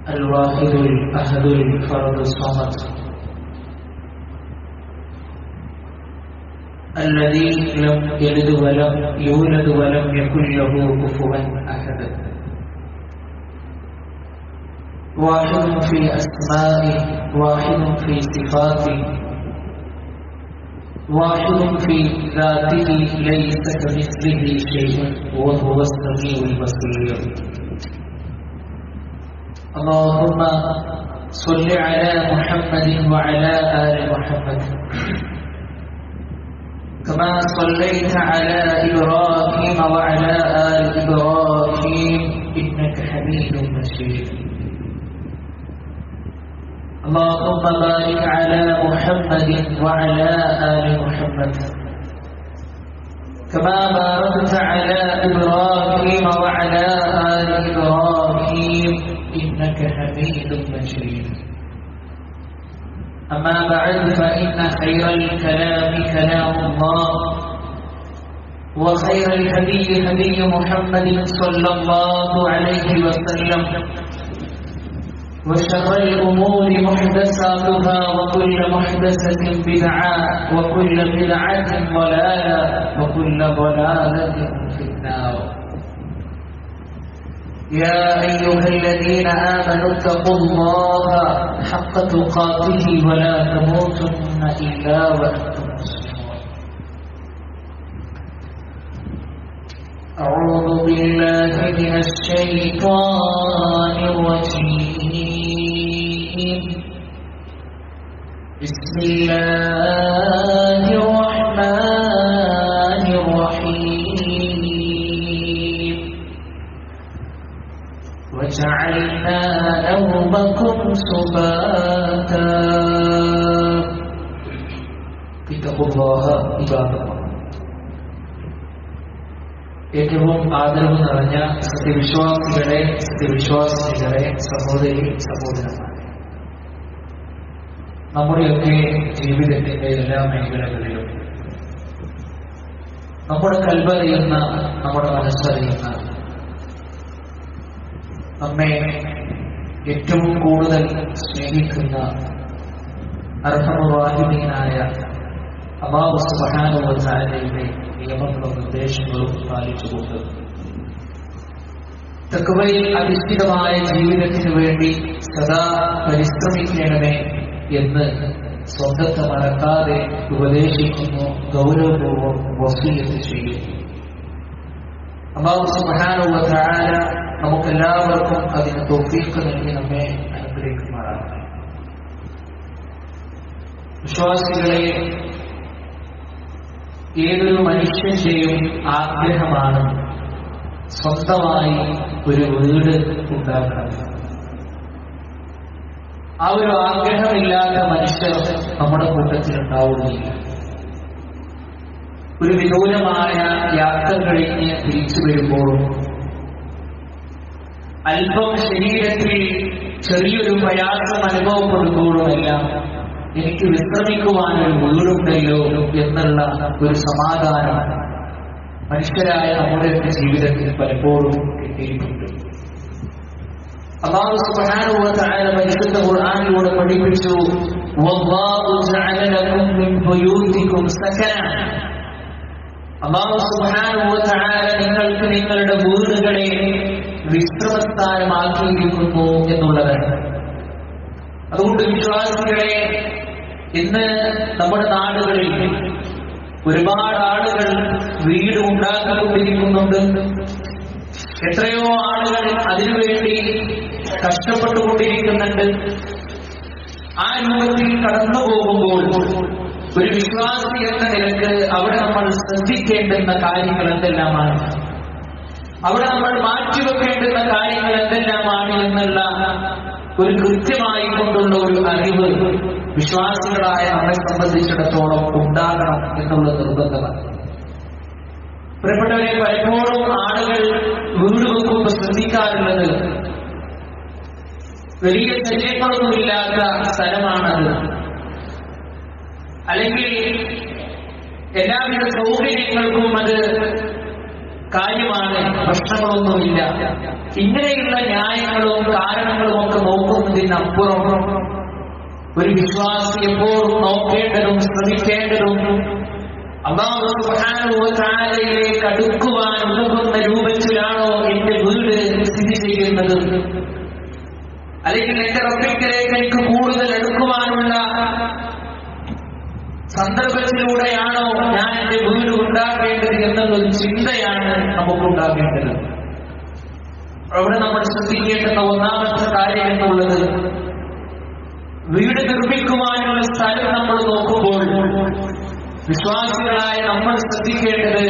الواحد الأحد الفرد الصمد الذي لم يلد ولم يولد ولم يكن له كفوا أحد. واحد في أسمائه، واحد في صفاته، واحد في ذاته، ليس كمثله شيء وهو السميع البصير. اللهم صل على محمد وعلى آل محمد كما صليت على إبراهيم وعلى آل إبراهيم إنك حميد مجيد. اللهم بارك على محمد وعلى آل محمد كما باركت على إبراهيم وعلى آل إبراهيم إنك حميد مجيد. أما بعد، فإن خير الكلام كلام الله، وخير الهدي هدي محمد صلى الله عليه وسلم، وشر الأمور محدثاتها، وكل محدثة بدعة، وكل بدعة ضلالة، وكل ضلالة في النار. يا أيها الذين آمنوا اتقوا الله حق تقاته ولا تموتن إلا وأنتم مسلمون. أعوذ بالله من الشيطان الرجيم. بسم الله الرحمن الرحيم. وجعلنا نومكم سباتا. اتقوا الله عباد الله. ഏറ്റവും ആദരവ് നിറഞ്ഞ സത്യവിശ്വാസികളെ, സത്യവിശ്വാസികളെ, സഹോദരി സഹോദരന്മാരെ, നമ്മുടെയൊക്കെ ജീവിതത്തിന്റെ എല്ലാ മേഖലകളിലും നമ്മുടെ കൽബറിയുന്ന, നമ്മുടെ മനസ്സറിയുന്ന, നമ്മെ ഏറ്റവും കൂടുതൽ സ്നേഹിക്കുന്ന അർഹമവാഹിമീനായ അല്ലാഹു സുബ്ഹാനഹു വ തആലയുടെ നിയമങ്ങളും നിർദ്ദേശങ്ങളും പാലിച്ചുകൊണ്ട് തഖ്വയിൽ അധിഷ്ഠിതമായ ജീവിതത്തിനു വേണ്ടി സദാ പരിശ്രമിക്കണമേ എന്ന് സ്വന്തത്തെ മറക്കാതെ ഉപദേശിക്കുന്നു, ഗൗരവപൂർവ്വം വസിയ്യത്ത് ചെയ്യുന്നു. അല്ലാഹു സുബ്ഹാനഹു വ തആല നമുക്കെല്ലാവർക്കും അതിന് തൗഫീഖ് നൽകി നമ്മെ അനുഗ്രഹിക്കുമാറാകട്ടെ. വിശ്വാസികളെ, ഏതൊരു മനുഷ്യന്റെയും ആഗ്രഹമാണ് സ്വന്തമായി ഒരു വീട് ഉണ്ടാക്കണം. ആ ഒരു ആഗ്രഹമില്ലാത്ത മനുഷ്യർ നമ്മുടെ കൂട്ടത്തിൽ ഉണ്ടാവുകയില്ല. ഒരു വിദൂരമായ യാത്ര കഴിഞ്ഞ് തിരിച്ചു വരുമ്പോഴും അല്പം ശരീരത്തിൽ ചെറിയൊരു പ്രയാസം അനുഭവപ്പെടുമ്പോഴുമെല്ലാം എനിക്ക് വിശ്രമിക്കുവാനൊരു വീടുണ്ടല്ലോ എന്നുള്ള ഒരു സമാധാനം മനുഷ്യരായ നമ്മുടെ ജീവിതത്തിൽ പലപ്പോഴും കിട്ടിയിട്ടുണ്ട്. അല്ലാഹു സുബ്ഹാനഹു വ തആല പരിശുദ്ധ ഖുർആനിലൂടെ പഠിപ്പിച്ചു, വല്ലാഹു ജഅല ലക്കും മിൻ ബുയൂതികും സകന. അല്ലാഹു സുബ്ഹാനഹു വ തആല നിങ്ങൾക്ക് നിങ്ങളുടെ വീടുകളെ വിശ്രമസ്ഥാനമാക്കിയിരിക്കുന്നു എന്നുള്ളതാണ്. അതുകൊണ്ട് വിശ്വാസികളെ, ഇന്ന് നമ്മുടെ നാടുകളിൽ ഒരുപാട് ആളുകൾ വീട് ഉണ്ടാക്കിക്കൊണ്ടിരിക്കുന്നുണ്ട്. എത്രയോ ആളുകൾ അതിനുവേണ്ടി കഷ്ടപ്പെട്ടുകൊണ്ടിരിക്കുന്നുണ്ട്. ആ രൂപത്തിൽ കടന്നു പോകുമ്പോൾ ഒരു വിശ്വാസി എന്ന നിലക്ക് അവിടെ നമ്മൾ ശ്രദ്ധിക്കേണ്ടുന്ന കാര്യങ്ങൾ എന്തെല്ലാമാണ്, അവിടെ നമ്മൾ മാറ്റിവെക്കേണ്ടുന്ന കാര്യങ്ങൾ എന്തെല്ലാമാണ് എന്നുള്ള ഒരു കൃത്യമായി കൊണ്ടുള്ള ഒരു അറിവ് വിശ്വാസികളായ നമ്മെ സംബന്ധിച്ചിടത്തോളം ഉണ്ടാകണം എന്നുള്ള നിർബന്ധമാണ്. പ്രിയപ്പെട്ടവരെ, പലപ്പോഴും ആളുകൾ വീട് വെക്കുമ്പോൾ ശ്രദ്ധിക്കാറുള്ളത് വലിയ ശല്യങ്ങളൊന്നുമില്ലാത്ത സ്ഥലമാണത്, അല്ലെങ്കിൽ എല്ലാവിധ സൗകര്യങ്ങൾക്കും അത് കാര്യമാണ്, പ്രശ്നങ്ങളൊന്നുമില്ല. ഇങ്ങനെയുള്ള ന്യായങ്ങളും കാരണങ്ങളും ഒക്കെ നോക്കുന്നതിനപ്പുറം ഒരു വിശ്വാസി എപ്പോഴും നോക്കേണ്ടതും ശ്രമിക്കേണ്ടതും അല്ലാഹു സുബ്ഹാനഹു വ തആലയിലേക്ക് അടുക്കുവാൻ ഉതകുന്ന രൂപത്തിലാണോ എന്റെ വീട് സ്ഥിതി ചെയ്യുന്നത്, അല്ലെങ്കിൽ എന്റെ റബ്ബിലേക്ക് എനിക്ക് കൂടുതൽ അടുക്കുവാനുള്ള സന്ദർഭത്തിലൂടെയാണോ ഞാൻ എന്റെ വീട് ഉണ്ടാക്കേണ്ടത് എന്നുള്ളൊരു ചിന്തയാണ് നമുക്കുണ്ടാകേണ്ടത്. അവിടെ നമ്മൾ ശ്രദ്ധിക്കേണ്ടുന്ന ഒന്നാമത്തെ കാര്യം എന്നുള്ളത്, വീട് നിർമ്മിക്കുവാനുള്ള സ്ഥലം നമ്മൾ നോക്കുമ്പോൾ വിശ്വാസികളായ നമ്മൾ ശ്രദ്ധിക്കേണ്ടത്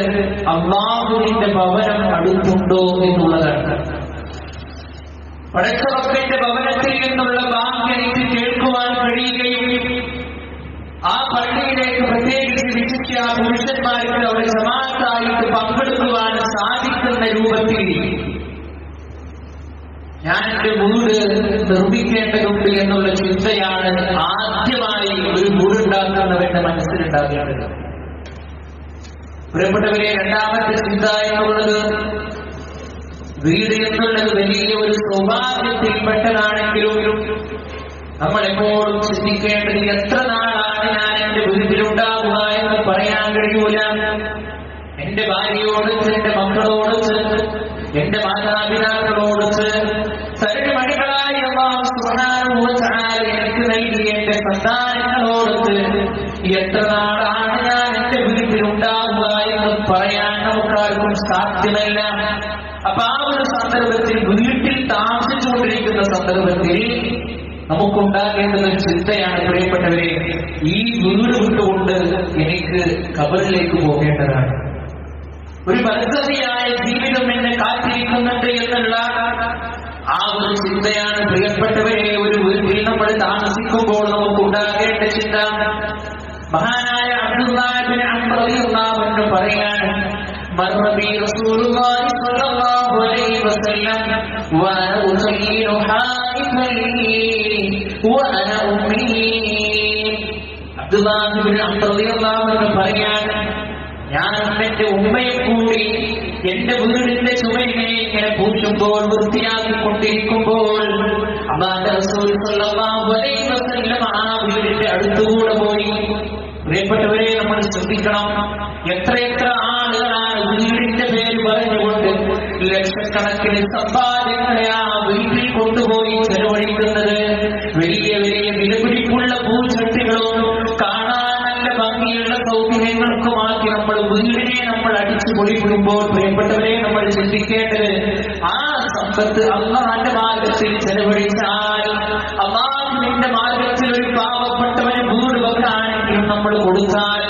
അല്ലാഹുവിന്റെ ഭവനം അടുത്തുണ്ടോ എന്നുള്ളതാണ്. പടച്ചറപ്പിന്റെ ഭവനത്തിൽ നിന്നുള്ള ബാങ്ക് എനിക്ക് കേൾക്കുവാൻ കഴിയുകയും ആ പള്ളിയിലേക്ക് പ്രത്യേകിച്ച് വിശിഷ്യ പുരുഷന്മാർക്ക് അവിടെ ജമാഅത്തായിട്ട് പങ്കെടുക്കുവാൻ സാധിക്കുന്ന രൂപത്തിൽ ഞാൻ എന്റെ വീട് നിർമ്മിക്കേണ്ടതുണ്ട് എന്നുള്ള ചിന്തയാണ് ആദ്യമായി ഒരു വീടുണ്ടാക്കുന്നവരുടെ മനസ്സിലുണ്ടാകേണ്ടത്. പ്രിയപ്പെട്ടവരെ, രണ്ടാമത്തെ ചിന്ത എന്നുള്ളത്, വീട് എന്നുള്ളത് വലിയ ഒരു സൗഭാഗ്യത്തിൽപ്പെട്ടതാണെങ്കിലും നമ്മൾ എപ്പോഴും ചിന്തിക്കേണ്ടത് എത്ര നാളാണ് ഞാൻ എന്റെ വീട്ടിലുണ്ടാവുക എന്ന് പറയാൻ കഴിയൂല. എന്റെ ഭാര്യയോട്, എന്റെ മക്കളോട്, എന്റെ മാതാപിതാക്കളോട്, സരമണികളായ അല്ലാഹു സുബ്ഹാനഹു വ തആല എനിക്ക് നൽകിയ എന്റെ സന്താനങ്ങളോട് എത്ര നാളാണ് ഞാൻ എന്റെ വീട്ടിലുണ്ടാവുക എന്ന് പറയാൻ നമുക്കാർക്കും സാധ്യമല്ല. അപ്പൊ ആ ഒരു സന്ദർഭത്തിൽ, വീട്ടിൽ താമസിച്ചുകൊണ്ടിരിക്കുന്ന സന്ദർഭത്തിൽ നമുക്കുണ്ടാകേണ്ടുന്ന ചിന്തയാണ് പ്രിയപ്പെട്ടവരെ, ഈ വീട് വിട്ടുകൊണ്ട് എനിക്ക് ഖബറിലേക്ക് പോകേണ്ടതാണ്. ഒരു ബർസഖിയായ ജീവിതം എന്നെ കാത്തിരിക്കുന്നുണ്ട് എന്നുള്ള ആ ഒരു ചിന്തയാണ് പ്രിയപ്പെട്ടവരെ ഒരു വീട്ടിൽ നമ്മൾ താമസിക്കുമ്പോൾ നമുക്കുണ്ടാകേണ്ട ചിന്ത. മഹാനായ അബ്ദുല്ലാഹ് ഇബ്നു അംർ റളിയല്ലാഹു അൻഹു പറയാണ്, മർറ ബി റസൂലുള്ളാഹി സ്വല്ലല്ലാഹു അലൈഹി വസല്ലം വഅന ഉസയ്യിനു ഹായിഫലി വഅന ഉമ്മി. അബ്ദുല്ലാഹ് ഇബ്നു അംർ റളിയല്ലാഹു അൻഹു പറയാണ്, ഞാൻ എന്റെ ഉമ്മയെ കൂടി എന്റെ വീടിന്റെ ചുമരിനെ ഇങ്ങനെ പൂശുമ്പോൾ, വൃത്തിയാക്കിക്കൊണ്ടിരിക്കുമ്പോൾ അല്ലാഹുവിന്റെ റസൂൽ സ്വല്ലല്ലാഹു അലൈഹി വസല്ലം ആ വീടിന്റെ അടുത്തുകൂടെ പോയി. പ്രിയപ്പെട്ടവരെ, നമ്മൾ ശ്രദ്ധിക്കണം, എത്രയെത്ര ആളുകളാണ് വീടിന്റെ പേര് പറഞ്ഞുകൊണ്ട് ലക്ഷക്കണക്കിന് സമ്പാദ്യങ്ങളെ ആ വീട്ടിൽ കൊണ്ടുപോയി ചെലവഴിക്കുന്നത്. വലിയ വലിയ വിലപിടിപ്പുള്ള പൂച്ചട്ടികളും കാണാൻ നല്ല ഭംഗിയുള്ള സൗകര്യങ്ങൾക്കുമാക്കി നമ്മൾ വീടിനെ നമ്മൾ അടിച്ചു പൊളിപ്പിടുമ്പോൾ പ്രിയപ്പെട്ടവരെ, നമ്മൾ ചിന്തിക്കേണ്ടത് ആ സമ്പത്ത് അല്ലാഹുവിന്റെ മാർഗത്തിൽ ചെലവഴിച്ചാൽ, അല്ലാഹുവിന്റെ മാർഗത്തിൽ ഒരു പാവപ്പെട്ടവന് വീട് വെക്കാനെങ്കിലും നമ്മൾ കൊടുത്താൽ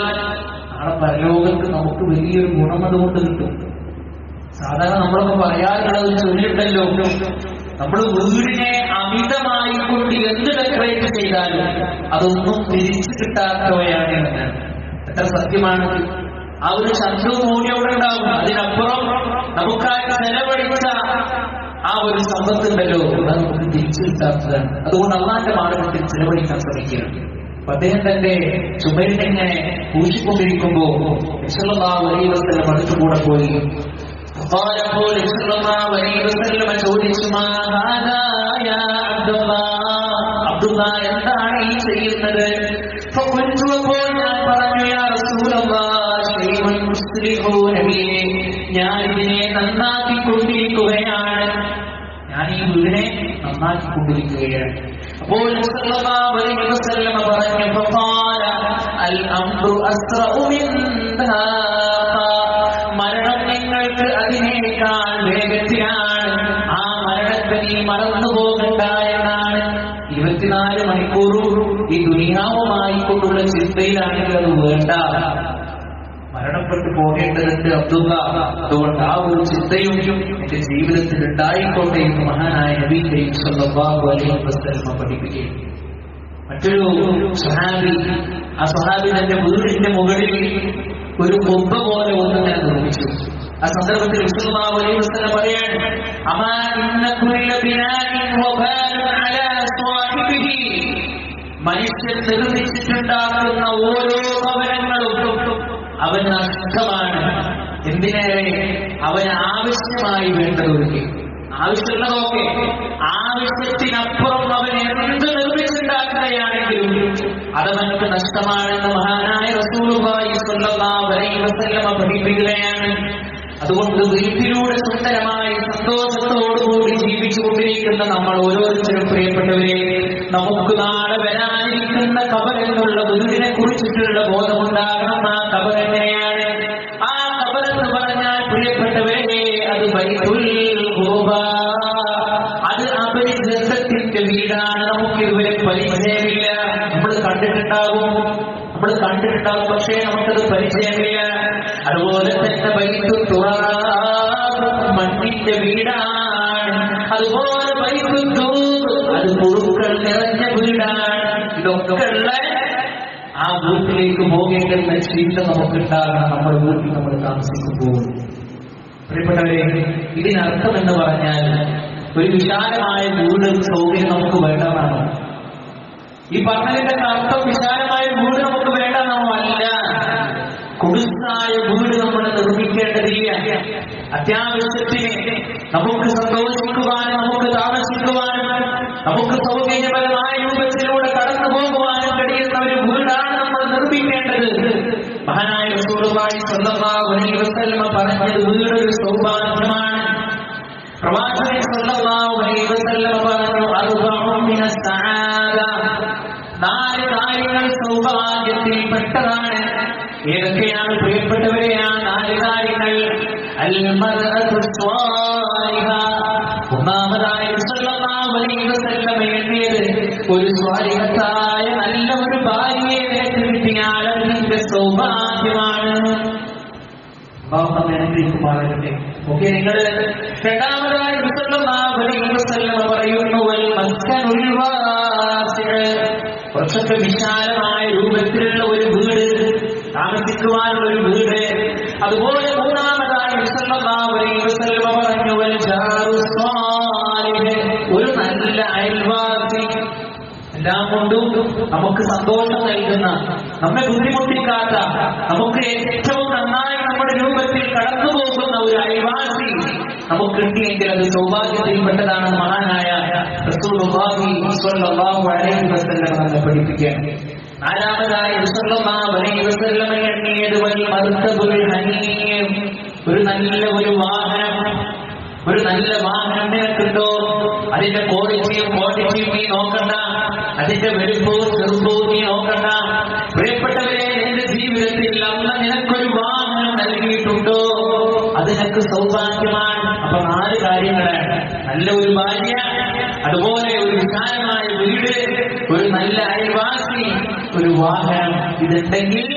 നാളെ പരലോകത്ത് നമുക്ക് വലിയൊരു ഗുണം അതുകൊണ്ട് കിട്ടും. സാധാരണ നമ്മളൊക്കെ പറയാറുള്ളത് ചൊല്ലിട്ടല്ലോ, നമ്മൾ വീടിനെ അമിതമായി കൊണ്ട് എന്ത് ഡെക്കറേറ്റ് ചെയ്താലും അതൊന്നും തിരിച്ചു കിട്ടാത്തവയാണ് എന്ന്. എത്ര സത്യമാണ്! ആ ഒരു ചന്ദ്രവും മൂല്യം അവിടെ ഉണ്ടാകും. അതിനപ്പുറം നമുക്കായി ചെലവഴിച്ച ആ ഒരു സമ്പത്തുണ്ടല്ലോ, അത് നമുക്ക് തിരിച്ചു കിട്ടാത്തതാണ്. അതുകൊണ്ട് അല്ലാഹുവിന്റെ മാർഗത്തിൽ ചെലവഴിക്കാൻ ശ്രമിക്കുക. അദ്ദേഹം തന്റെ ചുമരിനെങ്ങനെ പൂശിക്കൊണ്ടിരിക്കുമ്പോ റസൂലുള്ളാഹി അലൈഹി വസല്ലം അടുത്തുകൂടെ പോയി. അപ്പോൾ റസൂലുള്ളാഹി അലൈഹി വസല്ലം ചോദിച്ചു, മാ ഹാദാ യാ അബ്ദുല്ലാഹ്, എന്താണ് ഈ ചെയ്യുന്നത്? അപ്പോൾ ഞാൻ പറഞ്ഞു, യാ റസൂലല്ലാഹ് ശൈഉൻ മുസ്ലിഹു നബിയേ, ഞാൻ ഇതിനെ നന്നാക്കിക്കൊണ്ടിരിക്കുകയാണ്, ഞാൻ ഈ വീടിനെ നന്നാക്കിക്കൊണ്ടിരിക്കുകയാണ്. അപ്പോൾ സല്ലല്ലാഹു അലൈഹി വസല്ലം പറഞ്ഞു, ഫഖാല അൽ അംറു അസ്റഉ മിൻ ദാഖ, മരണം നിങ്ങൾക്ക് അതിനേക്കാൾ വേഗത്തിലാണ്, ആ മരണത്തെ നീ മറന്നു പോകണ്ട എന്നാണ്. 24 മണിക്കൂറും ഈ ദുനിയാവുമായി കൊണ്ടുള്ള ചിന്തയിലാണെങ്കിൽ അത് വേണ്ട, മരണപ്പെട്ടു പോകേണ്ടതുണ്ട് അബ്ദുള്ള. അതുകൊണ്ട് ആ ഒരു ചിന്തയും എന്റെ ജീവിതത്തിൽ ഉണ്ടായിക്കോട്ടെ എന്ന് മഹാനായ നബി കരീം സല്ലല്ലാഹു അലൈഹി വസല്ലം പഠിപ്പിക്കുകയും. മറ്റൊരു സ്വഹാബി, ആ സ്വഹാബി തന്റെ വീടിന്റെ മുകളിൽ ഒരു കൊമ്പ പോലെ ഒന്ന് ഞാൻ നിർമ്മിച്ചു. ആ സന്ദർഭത്തിൽ റസൂലുള്ളാഹി അലൈഹി വസല്ലം പറയാണ്, അമാ ഇന്ന കുല്ല ബിനാഇൻ വബാലു അലാ സ്വാഹിബിഹി, മനുഷ്യൻ നിർമ്മിച്ചിട്ടുണ്ടാക്കുന്ന ഓരോ ഭവനങ്ങളും അവൻ നഷ്ടമാണ്, എന്തിനേറെ അവന് ആവശ്യമായി വേണ്ടതൊക്കെ, ആവശ്യമുള്ളതൊക്കെ, ആവശ്യത്തിനപ്പുറം അവൻ എന്ത് നിർമ്മിച്ചുണ്ടാക്കുകയാണെങ്കിലും അതവനക്ക് നഷ്ടമാണെന്ന് മഹാനായ റസൂലുള്ളാഹി സ്വല്ലല്ലാഹു അലൈഹി വസല്ലമ പഠിപ്പിക്കുകയാണ്. അതുകൊണ്ട് വീട്ടിലൂടെ സുന്ദരമായി സന്തോഷത്തോടുകൂടി ജീവിച്ചുകൊണ്ടിരിക്കുന്ന നമ്മൾ ഓരോരുത്തരും പ്രിയപ്പെട്ടവരെ, നമുക്ക് നാളെ വരാനിരിക്കുന്ന ഖബർ എന്നുള്ള വീടിനെ കുറിച്ചിട്ടുള്ള ബോധമുണ്ടാകണം. ആ ഖബർ എങ്ങനെയാണ്? ആ ഖബർ എന്ന് പറഞ്ഞാൽ പ്രിയപ്പെട്ടവരെ, അത് ബൈത്തുൽ ഖുർബ, അത് അപരിചിതത്തിന്റെ വീടാണ്. നമുക്ക് ഇതുവരെ പരിചയമില്ല. നമ്മൾ കണ്ടിട്ടുണ്ടാകും, പക്ഷേ നമുക്കത് പരിചയമില്ല. അതുപോലെ തന്നെ ബൈത്തുൽ തുറാബ് മണ്ണിന്റെ വീടാണ്. അതുപോലെ ബൈത്തുൽ ദൂർ അത് പുഴുക്കൾ നിറഞ്ഞ വീടാണ്. ഇതൊക്കെ ഉള്ള ആ വീട്ടിലേക്ക് പോകേണ്ടുന്ന ചിന്ത നമുക്കുണ്ടാകണം നമ്മുടെ വീട്ടിൽ നമ്മൾ താമസിക്കുമ്പോൾ. പ്രിയപ്പെട്ടവരെ, ഇതിനർത്ഥം എന്ന് പറഞ്ഞാൽ ഒരു വിശാലമായ വീട് സൗകര്യം നമുക്ക് വേണ്ടതാണോ? ഈ പറഞ്ഞതിന്റെ അർത്ഥം വിശാലമായ വീട് നമുക്ക് വേണ്ടതാണോ? അല്ല. കുടുസായ വീട് നമ്മൾ നിർമ്മിക്കേണ്ടതില്ല. അത്യാവശ്യത്തിന് നമുക്ക് സന്തോഷിക്കുവാനും നമുക്ക് താമസിക്കുവാനും നമുക്ക് സൗകര്യപരമായ രൂപത്തിലൂടെ കടന്നു പോകുവാനും കഴിയുന്ന ഒരു വീടാണ് നമ്മൾ നിർമ്മിക്കേണ്ടത്. മഹാനായ റസൂലുള്ളാഹി സ്വല്ലല്ലാഹു അലൈഹി വസല്ലം പറഞ്ഞത് വീടൊരു സൗഭാഗ്യമാണ്. പ്രവാചകൻ സ്വല്ലല്ലാഹു അലൈഹി വസല്ലം പറഞ്ഞു, അർബഉ മിനസ് സആദ, 4 കാര്യങ്ങൾ സൗഭാഗ്യത്തിൽ പെട്ടതാണ്. ഏതൊക്കെയാണ് പ്രിയപ്പെട്ടവരെ ആ 4 കാര്യങ്ങൾ? അൽ മർഅതു സ്വാലിഹ, ഒന്നാമതായി സ്വല്ലല്ലാഹു അലൈഹി വസല്ലം എണ്ണിയത് ഒരു സ്വാലിഹത്തായ നല്ല ഒരു ഭാര്യയെ കിട്ടിയാൽ അതിന്റെ സൗഭാഗ്യമാണ്. ഓക്കെ, നിങ്ങൾ രണ്ടാമതായി സ്വല്ലല്ലാഹു അലൈഹി വസല്ലം പറയുന്നു വൽ മസ്കനുൽ വാസിഅ, കുറച്ചൊക്കെ വിശാലമായ രൂപത്തിലുള്ള ഒരു വീട്, താമസിക്കുവാനുള്ള ഒരു വീട്. അതുപോലെ മൂന്നാമതായി സ്വല്ലല്ലാഹു അലൈഹി വസല്ലം പറഞ്ഞു വൽ ജാറു സ്വാലിഹ്, ഒരു നല്ല അയൽവാസി. എല്ലാം കൊണ്ടും നമുക്ക് സന്തോഷം നൽകുന്ന, നമ്മെ ബുദ്ധിമുട്ടിക്കാത്ത, നമുക്ക് ഏറ്റവും നന്നായി നമ്മുടെ രൂപത്തിൽ കടന്നു പോകുന്ന ഒരു അയൽവാസി നമുക്ക് കിട്ടിയെങ്കിൽ അത് സൗഭാഗ്യത്തിൽപ്പെട്ടതാണ്. മഹാനായ റസൂലുള്ളാഹി സ്വല്ലല്ലാഹു അലൈഹി വസല്ലം നമ്മെ പഠിപ്പിക്കുകയാണ്. നാലാമതായി സ്വല്ലല്ലാഹു അലൈഹി വസല്ലം എണ്ണിയത് വൽ മർകബുൽ ഹനീം, ഒരു നല്ല ഒരു വാഹനം. ഒരു നല്ല വാഹനം നിനക്കുണ്ടോ? അതിന്റെ ക്വാളിറ്റിയും ക്വാണ്ടിറ്റിയും നീ നോക്കണ്ട, അതിന്റെ വലുപ്പവും ചെറുപ്പവും നീ നോക്കണ്ട. പ്രിയപ്പെട്ടവരെ, എന്റെ ജീവിതത്തിൽ അന്ന് നിനക്കൊരു വാഹനം നൽകിയിട്ടുണ്ടോ? അത് നിനക്ക് സൗഭാഗ്യമാണ്. അപ്പൊ 4 കാര്യങ്ങളാണ്: നല്ല ഒരു ഭാര്യ, അതുപോലെ ഒരു വിശാലമായ വീട്, ഒരു നല്ല അയൽവാസി, ഒരു വാഹനം. ഇതുണ്ടെങ്കിൽ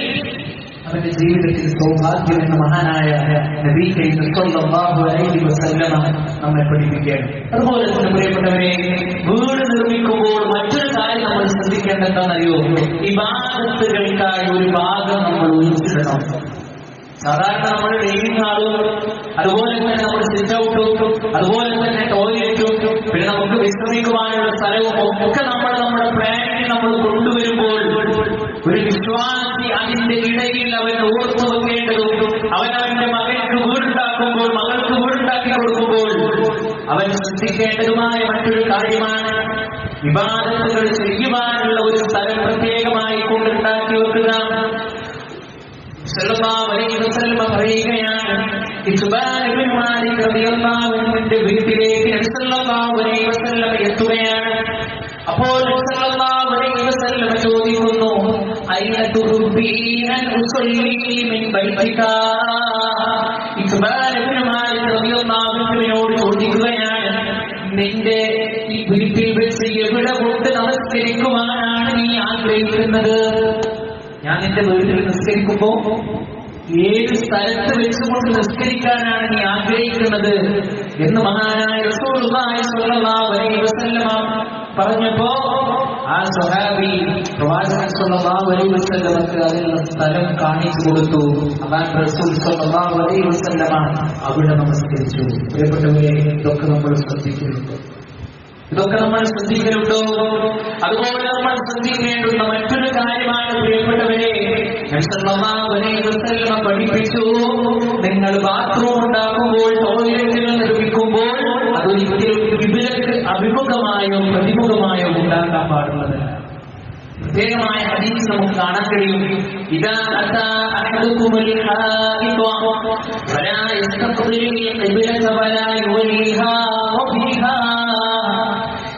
അവന്റെ ജീവിതത്തിൽ സൗഭാഗ്യം എന്ന് മഹാനായ നബി സ്വല്ലല്ലാഹു അലൈഹി വസല്ലം നമ്മെ പഠിപ്പിക്കുകയാണ്. അതുപോലെ തന്നെ പ്രിയപ്പെട്ടവരെ, വീട് നിർമ്മിക്കുമ്പോൾ മറ്റൊരു കാര്യം നമ്മൾ ശ്രദ്ധിക്കേണ്ടത് എന്താണെന്നറിയോ? ഇബാദത്തുകൾക്കായി ഒരു ഭാഗം നമ്മൾ ഒഴിച്ചിടണം. സാധാരണ നമ്മൾ ഡൈനിങ് ഹാളും, അതുപോലെ തന്നെ നമ്മൾ സിറ്റ് ഔട്ടും, അതുപോലെ തന്നെ ടോയ്ലറ്റും, പിന്നെ നമുക്ക് വിശ്രമിക്കുവാനുള്ള സ്ഥലവും ഒക്കെ നമ്മുടെ പ്ലാനിൽ നമ്മൾ കൊണ്ടുവരുമ്പോൾ ഒരു വിശ്വാസി അതിന്റെ ഇടയിൽ അവൻ ഓർത്തു വെക്കേണ്ടതും, അവനവന്റെ മകൾക്ക് വീടുണ്ടാക്കുമ്പോൾ, മകൾക്ക് വീടുണ്ടാക്കി കൊടുക്കുമ്പോൾ അവൻ ശ്രദ്ധിക്കേണ്ടതുമായ മറ്റൊരു കാര്യമാണ് ഇബാദത്തുകൾ ചെയ്യുവാനുള്ള ഒരു സ്ഥലം പ്രത്യേകമായി കൊണ്ടുണ്ടാക്കി വെക്കുക. സല്ലല്ലാഹു അലൈഹി വസല്ലം പറയുകയാണ്, ഇത്ബാൻ ഇബ്നു മാലിക് റളിയല്ലാഹു അൻഹുവിന്റെ വീട്ടിലേക്ക് നബി സല്ലല്ലാഹു അലൈഹി വസല്ലം എത്തുകയാണ്. അപ്പോൾ നബി സല്ലല്ലാഹു അലൈഹി വസല്ലം ചോദിക്കുന്നു, അയ്ന തുഹബ്ബീന അൻ ഉസല്ലി മിൻ ബൈതിക. ഇത്ബാൻ ഇബ്നു മാലിക് റളിയല്ലാഹു അൻഹുവിനോട് ചോദിക്കുകയാണ്, നിന്റെ ഈ വീട്ടിൽ വെച്ച് എവിടെ കൊണ്ട് നമസ്കരിക്കുവാനാണ് നീ ആഗ്രഹിക്കുന്നത്? ഞാൻ നിന്റെ വീട്ടിൽ നിസ്കരിക്കുമ്പോ ഏത് സ്ഥലത്ത് വെച്ചുകൊണ്ട് നിസ്കരിക്കാനാണ് നീ ആഗ്രഹിക്കുന്നത് എന്ന് മഹാനായ റസൂലുള്ളാഹി സ്വല്ലല്ലാഹു അലൈഹി വസല്ലം പറഞ്ഞപ്പോ ആ സ്വഹാബി പ്രവാചകൻ സ്വല്ലല്ലാഹു അലൈഹി വസല്ലമക്ക് അതിനുള്ള സ്ഥലം കാണിച്ചു കൊടുത്തു. അതാണ് റസൂൽ സ്വല്ലല്ലാഹു അലൈഹി വസല്ലം അവിടെ നമസ്കരിച്ചു. പ്രിയപ്പെട്ടവരെ, ഇതൊക്കെ നമ്മൾ ശ്രദ്ധിക്കുന്നുണ്ടോ? അതുപോലെ നമ്മൾ ശ്രദ്ധിക്കേണ്ടുന്ന മറ്റൊരു കാര്യമാണ് പ്രിയപ്പെട്ടവരെ, പഠിപ്പിച്ചു, നിങ്ങൾ ബാത്റൂം ഉണ്ടാക്കുമ്പോൾ, ടോയ്ലറ്റുകൾ നിർമ്മിക്കുമ്പോൾ അതൊരിക്കലും കിബിലക്ക് അഭിമുഖമായോ പ്രതിമുഖമായോ ഉണ്ടാക്കാൻ പാടുള്ളതല്ല. പ്രത്യേകമായ ഹദീസ് നമുക്ക് കാണാൻ കഴിയും. ഇദാ അതാ അഹദുകുമുൽ ഹായിദ ഫലാ യസ്തഖ്ബിലുൽ ഖിബ്ലത വലാ യുവല്ലിഹാ വബിഹാ.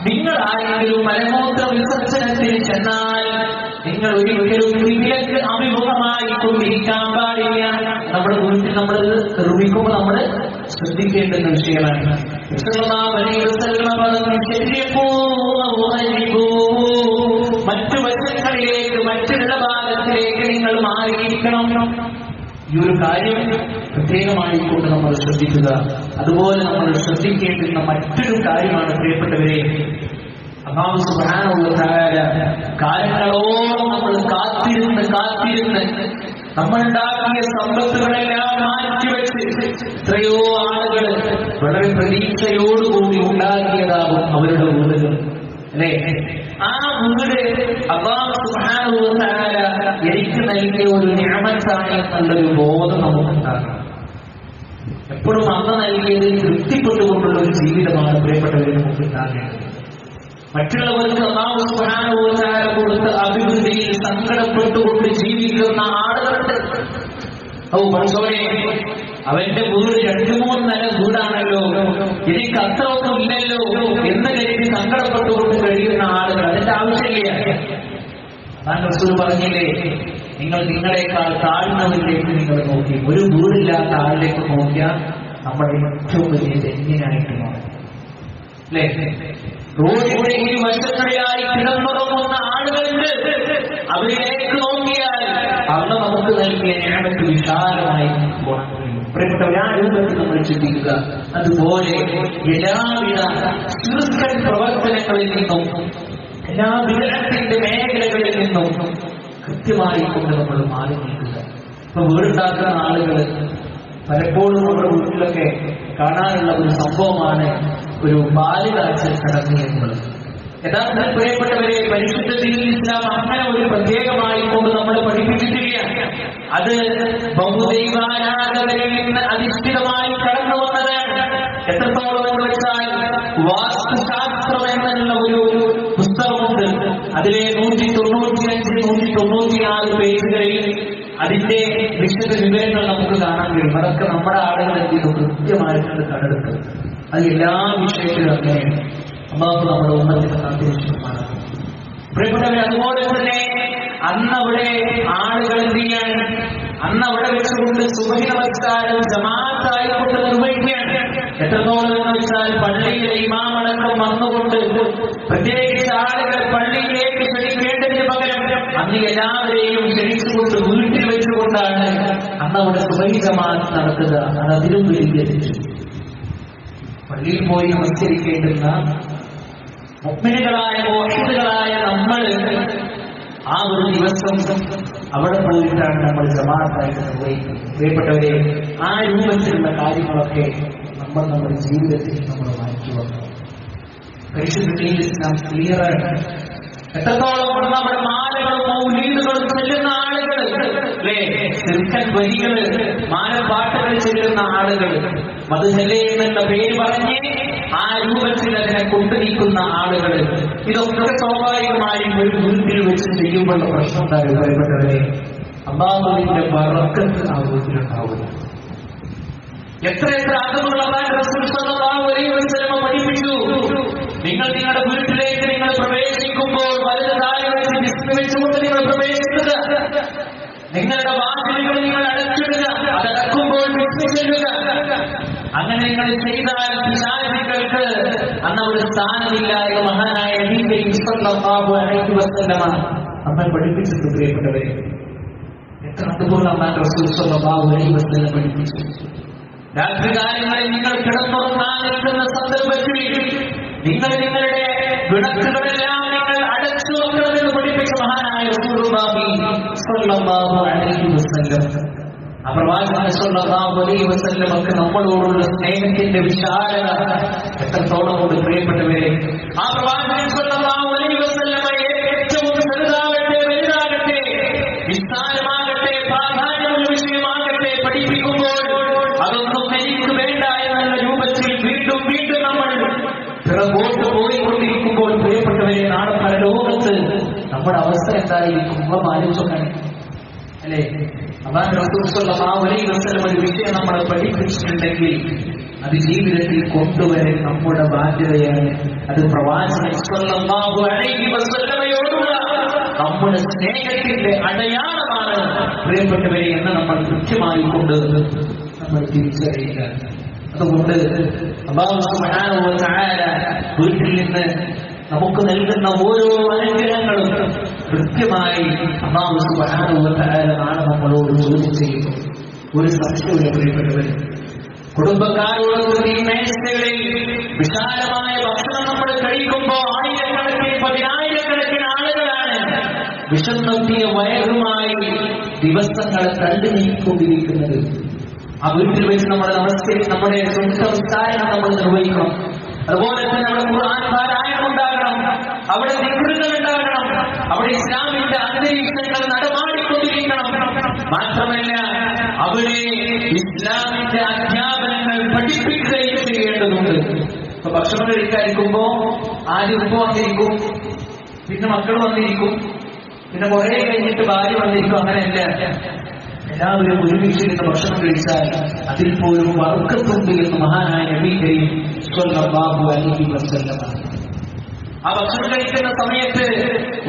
നിങ്ങൾ ആരെങ്കിലും മലമൂത്ര വിസർജനത്തിന് ചെന്നാൽ നിങ്ങൾ ഒരിക്കലും കിബിലക്ക് അഭിമുഖമായി കൊണ്ടിരിക്കാൻ പാടില്ല. നമ്മുടെ വീട്ടിൽ നമ്മൾ നിർമ്മിക്കുമ്പോൾ നമ്മൾ ശ്രദ്ധിക്കേണ്ടുന്ന വിഷയമാണ്. മറ്റു വശങ്ങളിലേക്ക്, മറ്റുള്ള ഭാഗത്തിലേക്ക് നിങ്ങൾ മാറിയിരിക്കണം. ഈ ഒരു കാര്യം പ്രത്യേകമായി കൊണ്ട് നമ്മൾ ശ്രദ്ധിക്കുക. അതുപോലെ നമ്മൾ ശ്രദ്ധിക്കേണ്ടുന്ന മറ്റൊരു കാര്യമാണ് പ്രിയപ്പെട്ടവരെ, അല്ലാഹു സുബ്ഹാനഹു വ തആല കാലങ്ങളോളം നമ്മൾ കാത്തിരുന്ന് നമ്മളുണ്ടാക്കിയ സമ്പത്തുകളെല്ലാം മാറ്റിവെച്ച് എത്രയോ ആളുകൾ വളരെ പ്രതീക്ഷയോടുകൂടി ഉണ്ടാക്കിയതാകും അവരുടെ വീടുകൾ, അല്ലേ? ആ വീട് അല്ലാഹു സുബ്ഹാനഹു വ തആല എനിക്ക് നൽകിയ ഒരു നിഅമത്താണ് എന്നുള്ളൊരു ബോധം നമുക്കുണ്ടാകണം. എപ്പോഴും അന്ന് നൽകിയത് തൃപ്തിപ്പെട്ടുകൊണ്ടുള്ള ഒരു ജീവിതമാണ് പ്രിയപ്പെട്ടവരെ നമുക്ക് ഉണ്ടാകേണ്ടത്. മറ്റുള്ളവർക്ക് അല്ലാഹു സുബ്ഹാനഹു വ തആല കൊടുത്ത അഭിവൃദ്ധിയിൽ സങ്കടപ്പെട്ടുകൊണ്ട് ജീവിക്കുന്ന ആളുകളുണ്ട്. പഠിച്ചോനെ, അവന്റെ വീട് 2-3 നില വീടാണല്ലോ, എനിക്ക് അത്രയൊന്നും ഇല്ലല്ലോ എന്ന് കരുതി സങ്കടപ്പെട്ടുകൊണ്ട് കഴിയുന്ന ആളുകൾ. അതിന്റെ ആവശ്യമില്ല. ഞാൻ റസൂൽ പറഞ്ഞില്ലേ, നിങ്ങൾ നിങ്ങളെക്കാൾ താഴ്ന്നവരിലേക്ക് നിങ്ങൾ നോക്കി, ഒരു വീടില്ലാത്ത ആളിലേക്ക് നോക്കിയാൽ നമ്മൾ ഏറ്റവും വലിയ ധന്യനായിട്ട് മാറും, അല്ലേ? റോഡിന്റെ ഇരുവശങ്ങളിലായി കിടന്നുറങ്ങുന്ന ആളുകളുണ്ട്. അവരിലേക്ക് നോക്കിയാൽ അന്ന് നമുക്ക് നൽകിയ നിഅമത്ത് വിശാലമായി പ്രിയപ്പെട്ടവരെ, ആ രൂപത്തിൽ നമ്മൾ ചിന്തിക്കുക. അതുപോലെ എല്ലാവിധ ശിർക്കൻ പ്രവർത്തനങ്ങളിൽ നിന്നും, എല്ലാ വിദഅത്തിന്റെ മേഖലകളിൽ നിന്നും കൃത്യമായി കൊണ്ട് നമ്മൾ മാറി നിൽക്കുക. ഇപ്പൊ വീടുണ്ടാക്കുന്ന ആളുകൾ പലപ്പോഴും നമ്മുടെ വീട്ടിലൊക്കെ കാണാനുള്ള ഒരു സംഭവമാണ് ഒരു ബാലികാഴ്ച ചടങ്ങ് എന്നുള്ളത്. യഥാർത്ഥത്തിൽ പ്രിയപ്പെട്ടവരെ, പരിശുദ്ധ ദീനുൽ ഇസ്ലാം അങ്ങനെ ഒരു പ്രത്യേകമായി കൊണ്ട് നമ്മൾ പഠിപ്പിച്ചിട്ടില്ല. അത് ബഹുദൈവാരാധകരിൽ നിന്ന് അധിഷ്ഠിതമായി കടന്നു വന്നതാണ്. എത്രത്തോളം എന്ന് വെച്ചാൽ വാസ്തുശാസ്ത്രം എന്നുള്ള ഒരു പുസ്തകമുണ്ട്. അതിലെ 195-196 പേജുകളിൽ അതിന്റെ വിശദ വിവരങ്ങൾ നമുക്ക് കാണാൻ കഴിയും. അതൊക്കെ നമ്മുടെ ആളുകൾ എന്തെങ്കിലും കൃത്യമായിട്ടുണ്ട് കണ്ടെടുത്ത്. അത് എല്ലാ വിഷയത്തിലും അങ്ങനെയാണ്. അല്ലാഹു നമ്മുടെ ഉമ്മത്തിനെ കാത്തിരക്ഷിക്കുമാണ്. പ്രിയപ്പെട്ടവരെ, അതുപോലെ തന്നെ അന്നവിടെ ആളുകൾ എന്ത് ചെയ്യാൻ, അന്നവിടെ വെച്ചുകൊണ്ട് സുബഹി നമസ്കാരം ജമാഅത്തായിക്കൊണ്ട് നിർവഹിക്കുകയാണ്. എത്രത്തോളം എന്ന് വെച്ചാൽ പള്ളിയിലെ ഇമാമടക്കം വന്നുകൊണ്ട് പ്രത്യേകിച്ച് ആളുകൾ പള്ളിയിലേക്ക് ക്ഷണിക്കേണ്ടതിന് പകരം അന്ന് എല്ലാവരെയും ക്ഷണിച്ചുകൊണ്ട് വീട്ടിൽ വെച്ചുകൊണ്ടാണ് അന്നവിടെ സുബഹി ജമാഅത്ത് നടത്തുക. അത് അതിലും വലിയ തെറ്റ്. പള്ളിയിൽ പോയി നമസ്കരിക്കേണ്ടുന്ന മുഅ്മിനുകളായ മുവഹ്ഹിദുകളായ നമ്മൾ ആ ഒരു ദിവസം അവിടെ പോയിട്ടാണ് നമ്മൾ ജമാഅത്തായിട്ട് നിർവഹിക്കുന്നത്. പ്രിയപ്പെട്ടവരെ, ആ രൂപത്തിലുള്ള കാര്യങ്ങളൊക്കെ നമ്മൾ നമ്മുടെ ജീവിതത്തിൽ നമ്മൾ മാറ്റി വന്നു. പരിശുദ്ധ ദീനുൽ ഇസ്ലാം ക്ലിയറാണ്. എത്രത്തോളം നമ്മുടെ മാലകളും മൗലീദുകളും ചെല്ലുന്ന ആളുകൾ, അല്ലേ? ചെറുക്കൻ വരികള്, മാലപ്പാട്ടുകൾ ചെല്ലുന്ന ആളുകൾ, മദ്ഹലേ എന്നുള്ള പേര് പറഞ്ഞ് ആ രൂപത്തിൽ അതിനെ കൊണ്ടുനീക്കുന്ന ആളുകൾ, ഇതൊക്കെ സ്വാഭാവികമായും ഒരു വീട്ടിൽ വെച്ച് ചെയ്യുമ്പോഴുള്ള പ്രശ്നം ഉണ്ടാകും. പറയപ്പെട്ടവരെ, അല്ലാഹുവിന്റെ ബറക്കത്ത് ആ വീട്ടിലുണ്ടാവുക. എത്ര അതുള്ള റസൂൽ സ്വല്ലല്ലാഹു അലൈഹി വസല്ലം പഠിപ്പിച്ചു. നിങ്ങൾ നിങ്ങളുടെ വീട്ടിലേക്ക് നിങ്ങൾ പ്രവേശിക്കുമ്പോൾ വലത് കാലിൽ വെച്ച് വിസ്മരിച്ചുകൊണ്ട് നിങ്ങൾ പ്രവേശിക്കുക. നിങ്ങളുടെ വാതിലുകൾ നിങ്ങൾ അടച്ചിടുക. അതടക്കുമ്പോൾ വിസ്മരിക്കുക. അങ്ങനെ നിങ്ങൾ ചെയ്താൽ പിശാചുക്കൾക്ക് അന്ന് ഒരു സ്ഥാനമില്ല എന്ന് മഹാനായ നബി സ്വല്ലല്ലാഹു അലൈഹി വസല്ലം നമ്മൾ പഠിപ്പിച്ചിട്ട്. പ്രിയപ്പെട്ടവരെ, എത്ര അതുപോലെ റസൂൽ സ്വല്ലല്ലാഹു അലൈഹി വസല്ലം പഠിപ്പിച്ചു. രാത്രികാലങ്ങളിൽ നിങ്ങൾ കിടന്നുറങ്ങാൻ നിൽക്കുന്ന സന്ദർഭത്തിൽ നിങ്ങൾ നിങ്ങളുടെ വിളക്കുകളെല്ലാം നിങ്ങൾ അടച്ചു വെക്കണമെന്ന് പഠിപ്പിച്ച മഹാനായ റസൂലുള്ളാഹി സ്വല്ലല്ലാഹു അലൈഹി വസല്ലം. ആ പ്രവാചകൻ സ്വല്ലല്ലാഹു അലൈഹി വസല്ലം ഒക്കെ നമ്മളോടുള്ള സ്നേഹത്തിന്റെ വിശാലത എത്രത്തോളം കൊണ്ട് പ്രിയപ്പെട്ടവരെ. ആ പ്രവാചകൻ സ്വല്ലല്ലാഹു അലൈഹി വസല്ലം ഏറ്റവും ചെറുതാകട്ടെ വലുതാകട്ടെ, വിസ്താരമാകട്ടെ നമ്മുടെ അവസ്ഥ എന്തായിരിക്കും? നമ്മൾ ആലോചിച്ചോക്കാൻ അല്ലേ? അല്ലാഹു റസൂൽ സ്വല്ലല്ലാഹു അലൈഹി വസല്ലം ഒരു വിഷയം നമ്മളെ പഠിപ്പിച്ചിട്ടുണ്ടെങ്കിൽ അത് ജീവിതത്തിൽ കൊണ്ടുവരൽ നമ്മുടെ ബാധ്യതയാണ്. അത് പ്രവാചകൻ സ്വല്ലല്ലാഹു അലൈഹി വസല്ലമയോടുള്ള നമ്മുടെ സ്നേഹത്തിന്റെ അടയാളമാണ് പ്രിയപ്പെട്ടവരെ എന്ന് നമ്മൾ കൃത്യമായി കൊണ്ട് നമ്മൾ തിരിച്ചറിയുക. അതുകൊണ്ട് അല്ലാഹു സുബ്ഹാനഹു വ തആല വീട്ടിൽ നിന്ന് നമുക്ക് നൽകുന്ന ഓരോ അനുഗ്രഹങ്ങളും കൃത്യമായി അല്ലാഹു സുബ്ഹാനഹു വ തആല നാളെ നമ്മളോട് ചോദ്യം ചെയ്യുന്നു. ഒരു സംശയവും പ്രിയപ്പെട്ടവർ, കുടുംബക്കാരോട് ഈ മേശകളിൽ വിശാലമായ ഭക്ഷണം നമ്മൾ കഴിക്കുമ്പോൾ ആയിരക്കണക്കിന് പതിനായിരക്കണക്കിന് ആളുകളാണ് വിഷന്നെത്തിയ വയറുമായി ദിവസങ്ങളെ തള്ളി നീക്കിക്കൊണ്ടിരിക്കുന്നത്. ആ വീട്ടിൽ വെച്ച് നമ്മുടെ നമ്മുടെ സംസ്കാരം നമ്മൾ നിർവഹിക്കണം. അതുപോലെ തന്നെ നമ്മുടെ ഖുർആൻ പാരായണം ഉണ്ടാകണം, അവിടെ ദിക്റുകൾ ഉണ്ടാകണം, അവിടെ ഇസ്ലാമിന്റെ അന്തരീക്ഷങ്ങൾ നടമാടിക്കൊണ്ടിരിക്കണം. മാത്രമല്ല അവിടെ ഇസ്ലാമിന്റെ അധ്യാപനങ്ങൾ പഠിപ്പിക്കുകയും ചെയ്യേണ്ടതുണ്ട്. ഇപ്പൊ ഭക്ഷണം കഴിക്കാതിരിക്കുമ്പോ ആദ്യം ഉപ്പ വന്നിരിക്കും, പിന്നെ മക്കൾ വന്നിരിക്കും, പിന്നെ കുറെ കഴിഞ്ഞിട്ട് ഭാര്യ വന്നിരിക്കും. അങ്ങനെയല്ല, എല്ലാവരും ഒരുമിച്ചിരുന്ന് ഭക്ഷണം കഴിച്ചാൽ അതിൽ പോലും ബർക്കത്തുണ്ട് എന്ന് മഹാനായ നബി കരീം സ്വല്ലല്ലാഹു അലൈഹി വസല്ലം. ആ ഭക്ഷണം കഴിക്കുന്ന സമയത്ത്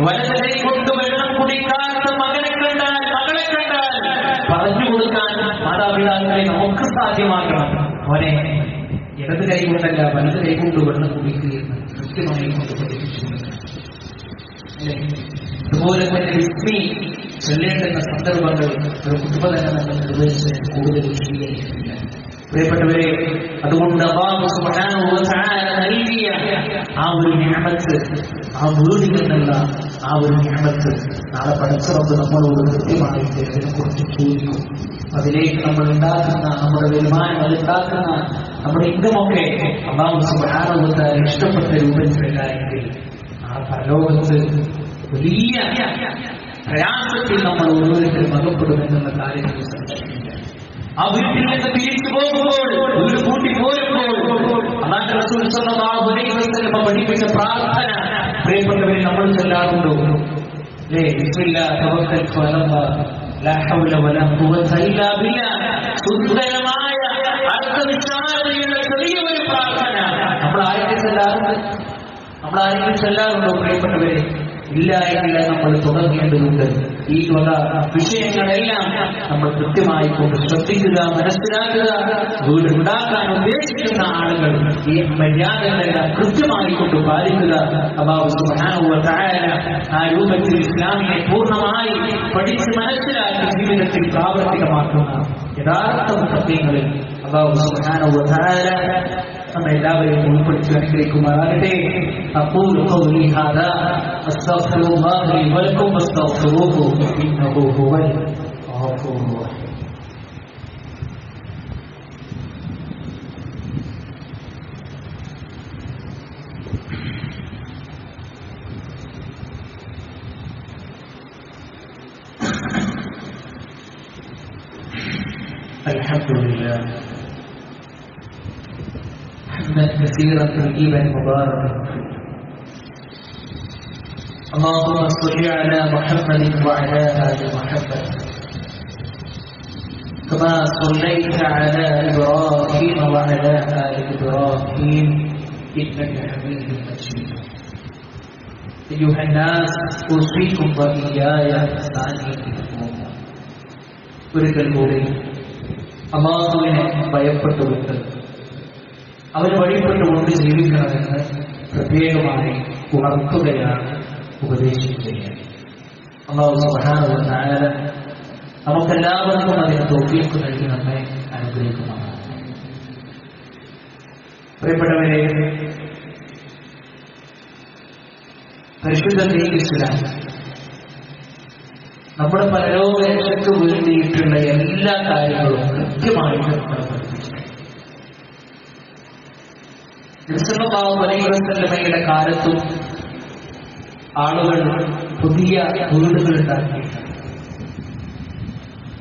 വലത് കൈ കൊണ്ട് വെള്ളം കുടിക്കാത്ത മകനെ കണ്ടാൽ മകളെ കണ്ടാൽ പറഞ്ഞു കൊടുക്കാൻ മാതാപിതാക്കളെ നമുക്ക് സാധ്യമാക്കണം. അവനെ ഇടത് കൈ കൊണ്ടല്ല വലത് കൈ കൊണ്ട് വെള്ളം കുടിക്കുകയെന്ന് കൃത്യമായി കൊണ്ട് പഠിപ്പിച്ചിട്ടുണ്ട്. അതുപോലെ തന്നെ വിസ്മി ചൊല്ലേണ്ടുന്ന സന്ദർഭങ്ങൾ ഒരു കുടുംബ തന്നെ നമ്മൾ നിർദ്ദേശിച്ച് കൂടുതൽ വിശദീകരിക്കുന്നില്ല. പ്രിയപ്പെട്ടവരെ, അതുകൊണ്ട് അല്ലാഹു സുബ്ഹാനഹു വ തആല നൽകിയ ആ ഒരു നിഅമത്ത്, ആ വീടിൽ നിന്നുള്ള ആ ഒരു നിഅമത്ത് നാളെ പടച്ച റബ്ബ് നമ്മളോട് കൃത്യമായിട്ട് അതിനെക്കുറിച്ച് ചോദിക്കും. അതിലേക്ക് നമ്മൾ ഉണ്ടാക്കുന്ന നമ്മുടെ വരുമാനം, ഉണ്ടാക്കുന്ന നമ്മുടെ ഇൻകമൊക്കെ അല്ലാഹു സുബ്ഹാനഹു വ തആല ഇഷ്ടപ്പെട്ട രൂപത്തിലായെങ്കിൽ ആ പരലോകത്ത് വലിയ പ്രയാസത്തിൽ നമ്മൾ ഓരോരുത്തരും അകപ്പെടുമെന്നുള്ള കാര്യത്തിൽ സംശയമില്ല. ആ വീട്ടിൽ നിന്ന് തിരിച്ചു പോകുമ്പോൾ, വീട് കൂട്ടി പോരുമ്പോൾ അല്ലാഹു റസൂൽ സ്വല്ലല്ലാഹു അലൈഹി വസല്ലം പഠിപ്പിച്ച പ്രാർത്ഥന പ്രിയപ്പെട്ടവരെ നമ്മൾ ചൊല്ലാറുണ്ടോ? അല്ലേ? ബിസ്മില്ലാഹി തവക്കൽതു അലല്ലാഹ് ലാ ഹൗല വലാ ഖുവത ഇല്ലാ ബില്ലാഹ്. സുന്ദരമായ അർത്ഥവിശാലതയുള്ള ചെറിയൊരു പ്രാർത്ഥന നമ്മൾ ആരെങ്കിലും ചൊല്ലാറുണ്ടോ പ്രിയപ്പെട്ടവരെ? ഇല്ല എങ്കിൽ നമ്മൾ തുടങ്ങേണ്ടതുണ്ട്. ഈ വക വിഷയങ്ങളെല്ലാം നമ്മൾ കൃത്യമായി കൊണ്ട് ശ്രദ്ധിക്കുക, മനസ്സിലാക്കുക. വീടുണ്ടാക്കാൻ ഉദ്ദേശിക്കുന്ന ആളുകൾ ഈ മര്യാദകളെല്ലാം കൃത്യമായി കൊണ്ട് പാലിക്കുക. അല്ലാഹു സുബ്ഹാനഹു വ തആല ആ രൂപത്തിൽ ഇസ്ലാമിനെ പൂർണ്ണമായി പഠിച്ച് മനസ്സിലാക്കി ജീവിതത്തിൽ പ്രാവർത്തികമാക്കുന്ന യഥാർത്ഥ മുത്തഖീങ്ങളിൽ അല്ലാഹു സുബ്ഹാനഹു വ തആല നമ്മെ എല്ലാവരെയും ഉൾപ്പെടുത്തി അനുഗ്രഹിക്കുമാറാകട്ടെ. അഖൂലു ഖൗലി ഹാദാ അസ്തഗ്ഫിറുല്ലാഹ ലി വലക്കും വസ്തഗ്ഫിറൂഹു ഇന്നഹു ഹുവൽ ഗഫൂറുർ റഹീം. അൽഹംദുലില്ലാഹ് حمدا كثيرا طيبا مباركا. اللهم صل على محمد وعلى ال محمد كما صليت على ابراهيم وعلى ال ابراهيم انك حميد مجيد. ايها الناس اوصيكم واياي بثانيه الامور. ഒരിക്കൽ കൂടി അല്ലാഹുവിനെ ഭയപ്പെട്ടുകൊണ്ട് അവന് വഴിപ്പെട്ടുകൊണ്ട് ജീവിക്കണമെന്ന് പ്രത്യേകമായി ഉണർത്തുകയാണ്, ഉപദേശിക്കുകയാണ്. അല്ലാഹു സുബ്ഹാനഹു വ തആല നമുക്കെല്ലാവർക്കും അതിന് തൗഫീഖ് നൽകി നമ്മെ അനുഗ്രഹിക്കുമാറാകട്ടെ. പ്രിയപ്പെട്ടവരെ, പരിശുദ്ധ ദീൻ ഇസ്ലാം നമ്മുടെ പരലോക രക്ഷയ്ക്ക് വേണ്ടിയിട്ടുള്ള എല്ലാ കാര്യങ്ങളും കൃത്യമായിട്ട് നമ്മളെ പഠിപ്പിച്ചു. സല്ലല്ലാഹു അലൈഹി വസല്ലമയുടെ കാലത്തും ആളുകൾ പുതിയ വീടുകൾ ഉണ്ടാക്കിയിട്ടുണ്ട്.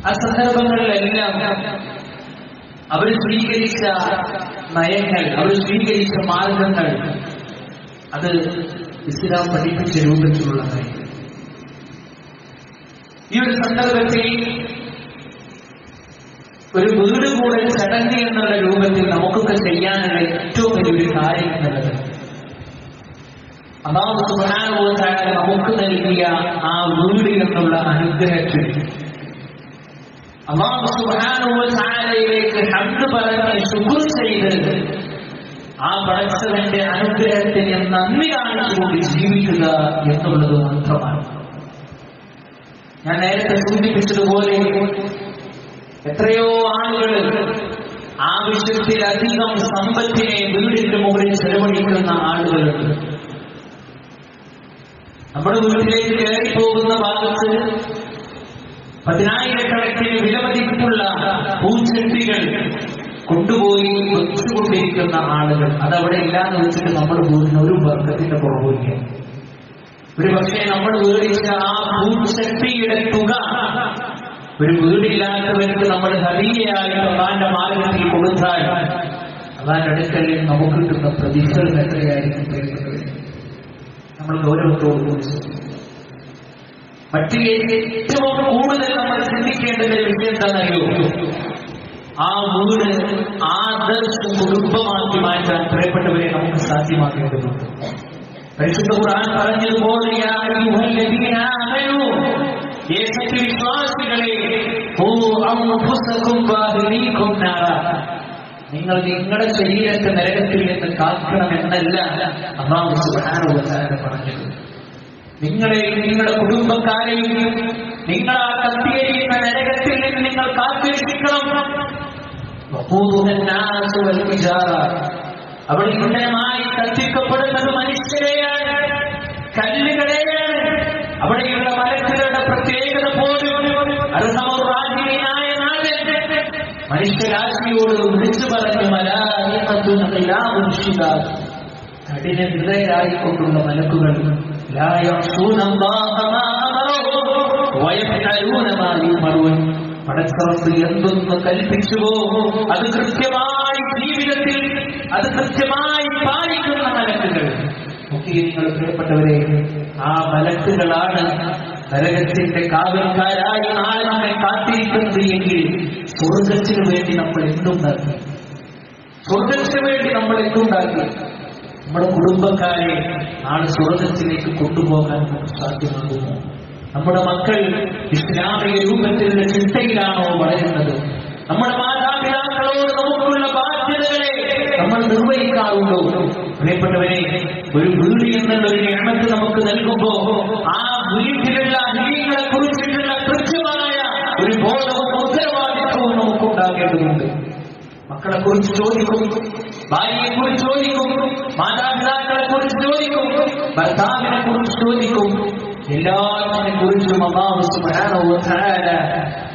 ആ സന്ദർഭങ്ങളിലെല്ലാം അവർ സ്വീകരിച്ച നയങ്ങൾ, അവർ സ്വീകരിച്ച മാർഗങ്ങൾ അത് ഇസ്ലാം പഠിപ്പിച്ച രൂപത്തിലുള്ള നയങ്ങൾ. ഈ ഒരു സന്ദർഭത്തിൽ ഒരു വീട് കൂടെ ചടങ്ങ് എന്നുള്ള രൂപത്തിൽ നമുക്കൊക്കെ ചെയ്യാനുള്ള ഏറ്റവും വലിയൊരു കാര്യം എന്നുള്ളത് അല്ലാഹു സുബ്ഹാനഹു വ തആല നമുക്ക് നൽകിയ ആ വീട് എന്നുള്ള അനുഗ്രഹത്തിൽ അല്ലാഹു സുബ്ഹാനഹു വ തആലയിലേക്ക് ഹംദ് പറഞ്ഞ് ശുക്ർ ചെയ്ത് ആ പടച്ചവന്റെ അനുഗ്രഹത്തിന് നന്ദി കാണിച്ചുകൊണ്ട് ജീവിക്കുക എന്നുള്ളത് മാത്രമാണ്. ഞാൻ നേരത്തെ സൂചിപ്പിച്ചതുപോലെ എത്രയോ ആളുകൾ ആവശ്യത്തിലധികം സമ്പത്തിനെ വീടിന്റെ മുകളിൽ ചെലവഴിക്കുന്ന ആളുകളുണ്ട്. നമ്മുടെ വീട്ടിലേക്ക് കയറി പോകുന്ന ഭാഗത്ത് 10,000-കണക്കിന് വിലമതിപ്പുള്ള പൂച്ചെട്ടികൾ കൊണ്ടുപോയി വെച്ചുകൊണ്ടിരിക്കുന്ന ആളുകൾ. അതവിടെ ഇല്ലാന്ന് വെച്ചിട്ട് നമ്മൾ വീടിന് ഒരു വർഗത്തിന്റെ കുറവില്ല. ഒരു പക്ഷേ നമ്മൾ വീടിച്ച ആ പൂച്ചട്ടിയുടെ തുക ഒരു വീടില്ലാത്തവർക്ക് നമ്മൾ ഹദിയയായിട്ട് അള്ളാന്റെ മാർഗത്തിൽ കൊടുത്താൽ അള്ളാന്റെ അടുക്കൽ നമുക്ക് കിട്ടുന്ന പ്രതിഫലം എത്രയായിരിക്കും നമ്മൾ ഗൗരവത്തോട് കുറിച്ച്. മറ്റു ഏറ്റവും കൂടുതൽ നമ്മൾ ചിന്തിക്കേണ്ടത് വിഷയം എന്താണെന്നറിയോ? ആ വീട് ആദർശ കുടുംബമാക്കി മാറ്റാൻ പ്രിയപ്പെട്ടവരെ നമുക്ക് സാധ്യമാക്കേണ്ടതുണ്ട്. പരിശുദ്ധ ഖുർആൻ പറഞ്ഞതുപോലെ വിശ്വാസികളെ നിങ്ങൾ നിങ്ങളുടെ ശരീരത്തെ നരകത്തിൽ നിന്ന് കാക്കണമെന്നല്ല അല്ലാഹു സുബ്ഹാനഹു വ തആല പറഞ്ഞത്. നിങ്ങളെയും നിങ്ങളുടെ കുടുംബക്കാരെയും നിങ്ങൾ ആ കത്തിയെരിയുന്ന നരകത്തിൽ നിന്ന് നിങ്ങൾ കാത്തുരക്ഷിക്കണം. അവിടെ ഇന്ധനമായി കത്തിക്കപ്പെടുന്നത് മനുഷ്യരെയാണ്, കല്ലുകളെയാണ്. അവിടെയുള്ള മലക്കുകളുടെ പ്രത്യേകത പോലും അർഹമുറാഹിമീനായ നാഥൻ മനുഷ്യരാശിയോട് വിളിച്ചു പറഞ്ഞു, കഠിന ഹൃദയരായിക്കൊണ്ടുള്ള മലക്കുകൾ പടച്ചറപ്പ് എന്തൊന്ന് കൽപ്പിച്ചുവോ അത് കൃത്യമായി ജീവിതത്തിൽ അത് കൃത്യമായി പാലിക്കുന്ന മലക്കുകൾ. നിങ്ങൾ പ്രിയപ്പെട്ടവരെ, ആ മലക്കുകളാണ് നരകത്തിന്റെ കാവൽക്കാരായി നാളെ നമ്മെ കാത്തിരിക്കുന്നത് എങ്കിൽ സ്വർഗത്തിനു വേണ്ടി നമ്മൾ എന്തുണ്ടാക്കി? സ്വർഗത്തിനു വേണ്ടി നമ്മൾ എന്തുണ്ടാക്കി? നമ്മുടെ കുടുംബക്കാരെ നാളെ സ്വർഗത്തിലേക്ക് കൊണ്ടുപോകാൻ നമുക്ക് സാധ്യമാകുമോ? നമ്മുടെ മക്കൾ ഇസ്ലാമിക രൂപത്തിലുള്ള ചിന്തയിലാണോ വളരുന്നത്? നമ്മുടെ മാതാപിതാക്കളോട് നമുക്കുള്ള ബാധ്യതകളെ നമ്മൾ നിർവഹിക്കാറുണ്ടോ? പ്രിയപ്പെട്ടവരെ, ഒരു വീട് എന്നുള്ള ഒരു നിഅമത്ത് നമുക്ക് നൽകുമ്പോ ആ വീട്ടിലുള്ള അഹ്ലികളെ കുറിച്ചിട്ടുള്ള കൃത്യമായ ഒരു ബോധവും ഉത്തരവാദിത്വവും നമുക്കുണ്ടാകേണ്ടതുണ്ട്. മക്കളെ കുറിച്ച് ചോദിക്കും, ഭാര്യയെ കുറിച്ച് ചോദിക്കും, മാതാപിതാക്കളെ കുറിച്ച് ചോദിക്കും, ഭർത്താവിനെ കുറിച്ച് ചോദിക്കും. എല്ലാത്തിനെ കുറിച്ചും അല്ലാഹു സുബ്ഹാനഹു വ തആല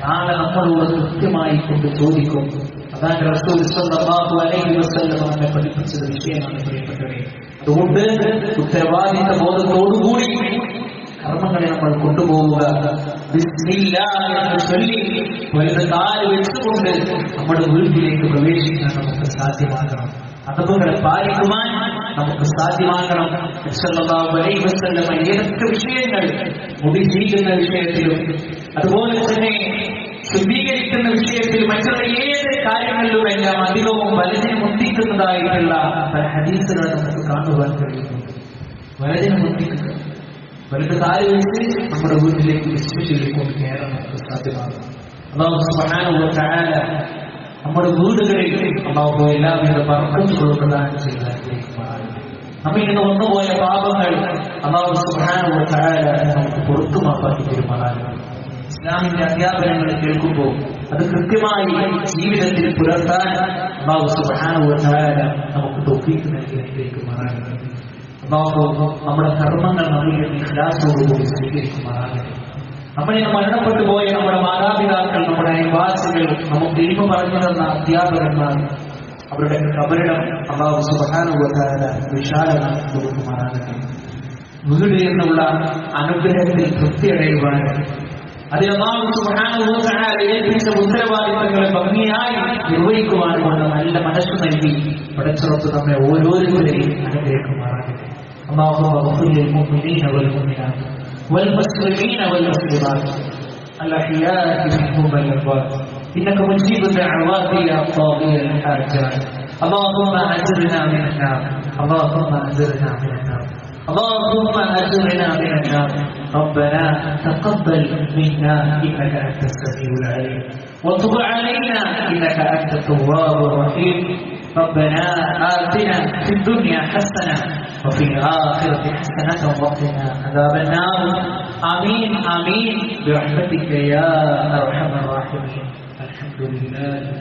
നാളെ നമ്മളോട് കൃത്യമായി കൊണ്ട് ചോദിക്കും. അതാണ് റസൂൽ സ്വല്ലല്ലാഹു അലൈഹി വസല്ലം നമ്മെ പഠിപ്പിച്ചത് വിഷയമാണ് പ്രിയപ്പെട്ടവരെ. അതുകൊണ്ട് ഉത്തരവാദിത്ത ബോധത്തോടുകൂടി കർമ്മങ്ങളെ നമ്മൾ കൊണ്ടുപോവുക. ബിസ്മില്ലാഹ് എന്ന് ചൊല്ലി വലത് കാല് വെച്ചുകൊണ്ട് നമ്മുടെ വീട്ടിലേക്ക് പ്രവേശിക്കാൻ നമുക്ക് സാധ്യമാകണം. അതവുകളെ പാലിക്കുവാൻ നമുക്ക് സാധ്യമാകണം. സല്ലല്ലാഹു അലൈഹി വസല്ലം ഏതൊക്കെ വിഷയങ്ങൾ മുടി ചീകുന്ന വിഷയത്തിലും അതുപോലെ തന്നെ ശുദ്ധീകരിക്കുന്ന വിഷയത്തിൽ മറ്റുള്ള ഏത് കാര്യങ്ങളിലുമെല്ലാം അധികവും വലതിന് മുന്തിക്കുന്നതായിട്ടുള്ള പല ഹദീസുകൾ നമുക്ക് കാണുവാൻ കഴിയുന്നുണ്ട്. വലതിന് മുന്തിക്കുക, വലത് കാല് വെച്ച് നമ്മുടെ വീട്ടിലേക്ക് വിശ്വസിച്ചുകൊണ്ട് കയറാൻ നമുക്ക് സാധ്യമാകും. അല്ലാഹു സുബ്ഹാനഹു വ തആല നമ്മുടെ വീടുകളിൽ അല്ലാഹു എല്ലാവിധ ബർക്കത്തുകളും പ്രദാനം ചെയ്തതായിരിക്കും. നമ്മിൽ നിന്ന് വന്നുപോയ പാപങ്ങൾ അല്ലാഹു സുബ്ഹാനഹു വ തആല നമുക്ക് പുറത്തുമാക്കി പെരുമാറാനും ഇസ്ലാമിന്റെ അധ്യാപനങ്ങൾ കേൾക്കുമ്പോൾ അത് കൃത്യമായി ജീവിതത്തിൽ പുലർത്താൻ അല്ലാഹു സുബ്ഹാനഹു വ തആല നമുക്ക് തൗഫീഖ് നൽകിയിരിക്കുമാറാകട്ടെ. അല്ലാഹു നമ്മുടെ കർമ്മങ്ങൾ നമ്മിൽ ഇഖ്ലാസോടുകൂടി സ്വീകരിക്കുമാറാകട്ടെ. നമ്മളിൽ മരണപ്പെട്ടു പോയ നമ്മുടെ മാതാപിതാക്കൾ, നമ്മുടെ അയൽവാസികൾ, നമുക്ക് ഇൽമു പറഞ്ഞു തന്ന അധ്യാപകന്മാർ, അവരുടെ കബറിടം അല്ലാഹു സുബ്ഹാനഹു വ തആല വിശാലമാക്കി കൊടുക്കുമാറാകട്ടെ. വീട് എന്നുള്ള അനുഗ്രഹത്തിൽ തൃപ്തിയടയുവാൻ അതിൽ അല്ലാഹു സുബ്ഹാനഹു വ തആല ഏൽപ്പിച്ച ഉത്തരവാദിത്തങ്ങളെ ഭംഗിയായി നിർവഹിക്കുവാനുള്ള നല്ല മനസ്സ് നൽകി പടച്ചറപ്പ് നമ്മെ ഓരോരുത്തരെയും അനുഗ്രഹിക്കുമാറാകട്ടെ. اللهم اغفر للمؤمنين والمؤمنات والمسلمين والمسلمات الأحياء منهم والأموات إنك مجيب الدعوات يا قاضي الحاجات اللهم أجرنا من النار اللهم أجرنا من النار اللهم أجرنا من النار ربنا تقبل منا إنك أنت السميع العليم وتب علينا إنك أنت التواب الرحيم ربنا آتنا في الدنيا حسنة وفي الآخرة حسنة وقنا عذاب النار آمين آمين برحمتك يا أرحم الراحمين الحمد لله